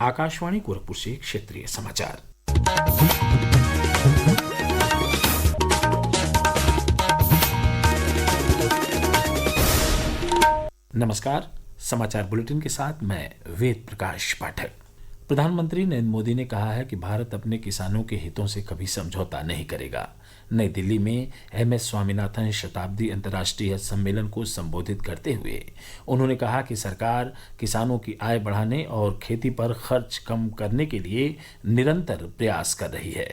आकाशवाणी गोरखपुर से क्षेत्रीय समाचार। नमस्कार। समाचार बुलेटिन के साथ मैं वेद प्रकाश पाठक। प्रधानमंत्री नरेंद्र मोदी ने कहा है कि भारत अपने किसानों के हितों से कभी समझौता नहीं करेगा। नई दिल्ली में MS स्वामीनाथन शताब्दी अंतर्राष्ट्रीय सम्मेलन को संबोधित करते हुए उन्होंने कहा कि सरकार किसानों की आय बढ़ाने और खेती पर खर्च कम करने के लिए निरंतर प्रयास कर रही है।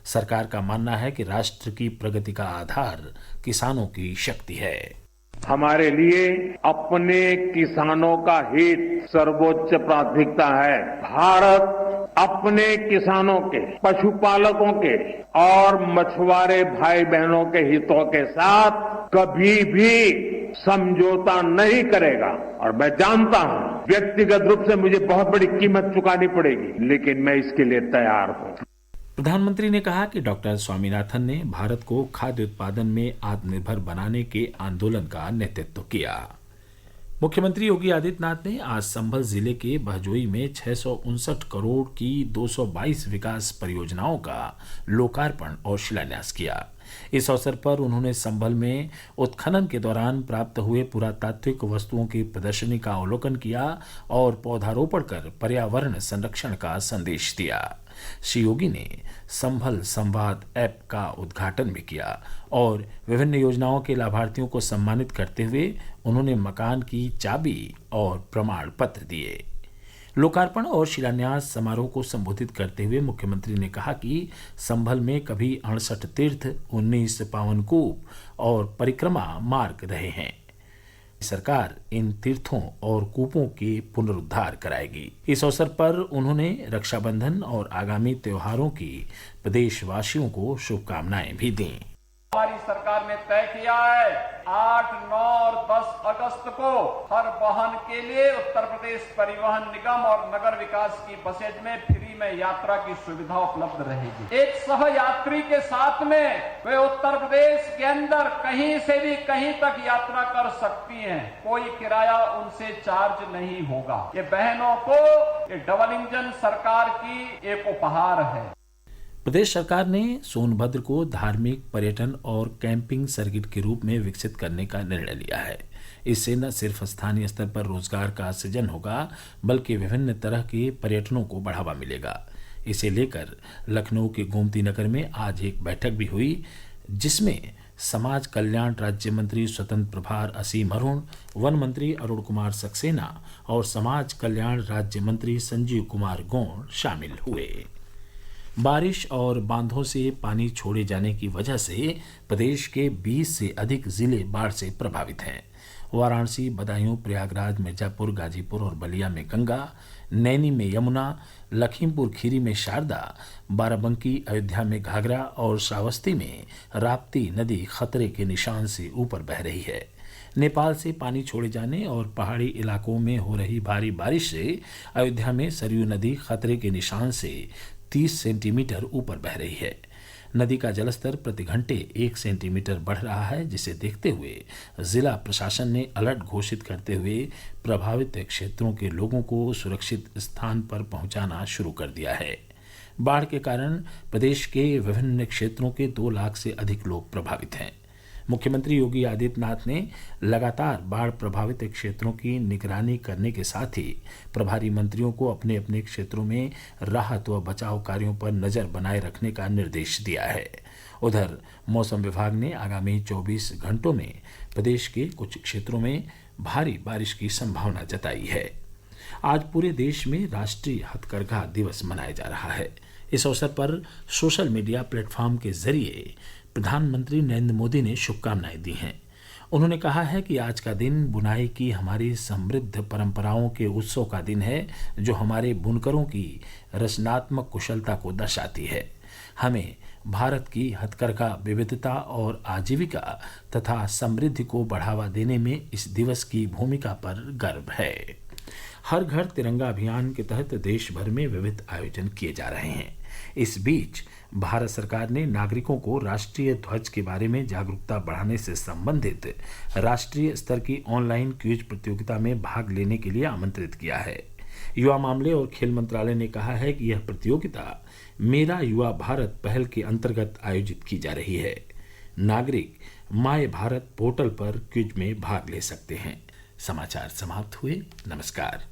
सरकार का मानना है कि राष्ट्र की प्रगति का आधार किसानों की शक्ति है। हमारे लिए अपने किसानों का हित सर्वोच्च प्राथमिकता है। भारत अपने किसानों के, पशुपालकों के और मछुआरे भाई बहनों के हितों के साथ कभी भी समझौता नहीं करेगा। और मैं जानता हूं व्यक्तिगत रूप से मुझे बहुत बड़ी कीमत चुकानी पड़ेगी, लेकिन मैं इसके लिए तैयार हूं। प्रधानमंत्री ने कहा कि डॉक्टर स्वामीनाथन ने भारत को खाद्य उत्पादन में आत्मनिर्भर बनाने के आंदोलन का नेतृत्व किया। मुख्यमंत्री योगी आदित्यनाथ ने आज संभल जिले के बहजोई में 659 करोड़ की 222 विकास परियोजनाओं का लोकार्पण और शिलान्यास किया। इस अवसर पर उन्होंने संभल में उत्खनन के दौरान प्राप्त हुए पुरातात्विक वस्तुओं की प्रदर्शनी का अवलोकन किया और पौधारोपण कर पर्यावरण संरक्षण का संदेश दिया। श्री योगी ने संभल संवाद ऐप का उद्घाटन भी किया और विभिन्न योजनाओं के लाभार्थियों को सम्मानित करते हुए उन्होंने मकान की चाबी और प्रमाण पत्र दिए। लोकार्पण और शिलान्यास समारोह को संबोधित करते हुए मुख्यमंत्री ने कहा कि संभल में कभी 68 तीर्थ, 19 पावनकूप और परिक्रमा मार्ग रहे हैं। सरकार इन तीर्थों और कूपों के पुनरुद्धार कराएगी। इस अवसर पर उन्होंने रक्षाबंधन और आगामी त्योहारों की प्रदेशवासियों को शुभकामनाएं भी दी। हमारी सरकार ने तय किया है 8, 9 और 10 अगस्त को हर वाहन के लिए उत्तर प्रदेश परिवहन निगम और नगर विकास की बसेज में फ्री में यात्रा की सुविधा उपलब्ध रहेगी। एक सह यात्री के साथ में वे उत्तर प्रदेश के अंदर कहीं से भी कहीं तक यात्रा कर सकती हैं। कोई किराया उनसे चार्ज नहीं होगा। ये बहनों को ये डबल इंजन सरकार की एक उपहार है। प्रदेश सरकार ने सोनभद्र को धार्मिक, पर्यटन और कैंपिंग सर्किट के रूप में विकसित करने का निर्णय लिया है। इससे न सिर्फ स्थानीय स्तर पर रोजगार का सृजन होगा, बल्कि विभिन्न तरह के पर्यटनों को बढ़ावा मिलेगा। इसे लेकर लखनऊ के गोमती नगर में आज एक बैठक भी हुई, जिसमें समाज कल्याण राज्य मंत्री स्वतंत्र प्रभार असीम अरुण, वन मंत्री अरुण कुमार सक्सेना और समाज कल्याण राज्य मंत्री संजीव कुमार गौड़ शामिल हुए। बारिश और बांधों से पानी छोड़े जाने की वजह से प्रदेश के 20 से अधिक जिले बाढ़ से प्रभावित हैं। वाराणसी, बदायूं, प्रयागराज, मिर्जापुर, गाजीपुर और बलिया में गंगा, नैनी में यमुना, लखीमपुर खीरी में शारदा, बाराबंकी, अयोध्या में घाघरा और श्रावस्ती में राप्ती नदी खतरे के निशान से ऊपर बह रही है। नेपाल से पानी छोड़े जाने और पहाड़ी इलाकों में हो रही भारी बारिश से अयोध्या में सरयू नदी खतरे के निशान से 30 सेंटीमीटर ऊपर बह रही है। नदी का जलस्तर प्रति घंटे 1 सेंटीमीटर बढ़ रहा है, जिसे देखते हुए जिला प्रशासन ने अलर्ट घोषित करते हुए प्रभावित क्षेत्रों के लोगों को सुरक्षित स्थान पर पहुंचाना शुरू कर दिया है। बाढ़ के कारण प्रदेश के विभिन्न क्षेत्रों के 2 लाख से अधिक लोग प्रभावित हैं। मुख्यमंत्री योगी आदित्यनाथ ने लगातार बाढ़ प्रभावित क्षेत्रों की निगरानी करने के साथ ही प्रभारी मंत्रियों को अपने अपने क्षेत्रों में राहत व बचाव कार्यों पर नजर बनाए रखने का निर्देश दिया है। उधर मौसम विभाग ने आगामी 24 घंटों में प्रदेश के कुछ क्षेत्रों में भारी बारिश की संभावना जताई है। आज पूरे देश में राष्ट्रीय हथकरघा दिवस मनाया जा रहा है। इस अवसर पर सोशल मीडिया प्लेटफॉर्म के जरिए प्रधानमंत्री नरेंद्र मोदी ने शुभकामनाएं दी हैं। उन्होंने कहा है कि आज का दिन बुनाई की हमारी समृद्ध परंपराओं के उत्सव का दिन है, जो हमारे बुनकरों की रचनात्मक कुशलता को दर्शाती है। हमें भारत की हथकरघा विविधता और आजीविका तथा समृद्धि को बढ़ावा देने में इस दिवस की भूमिका पर गर्व है। हर घर तिरंगा अभियान के तहत देश भर में विविध आयोजन किए जा रहे हैं। इस बीच भारत सरकार ने नागरिकों को राष्ट्रीय ध्वज के बारे में जागरूकता बढ़ाने से संबंधित राष्ट्रीय स्तर की ऑनलाइन क्विज प्रतियोगिता में भाग लेने के लिए आमंत्रित किया है। युवा मामले और खेल मंत्रालय ने कहा है कि यह प्रतियोगिता मेरा युवा भारत पहल के अंतर्गत आयोजित की जा रही है। नागरिक माय भारत पोर्टल पर क्विज में भाग ले सकते हैं। समाचार समाप्त हुए। नमस्कार।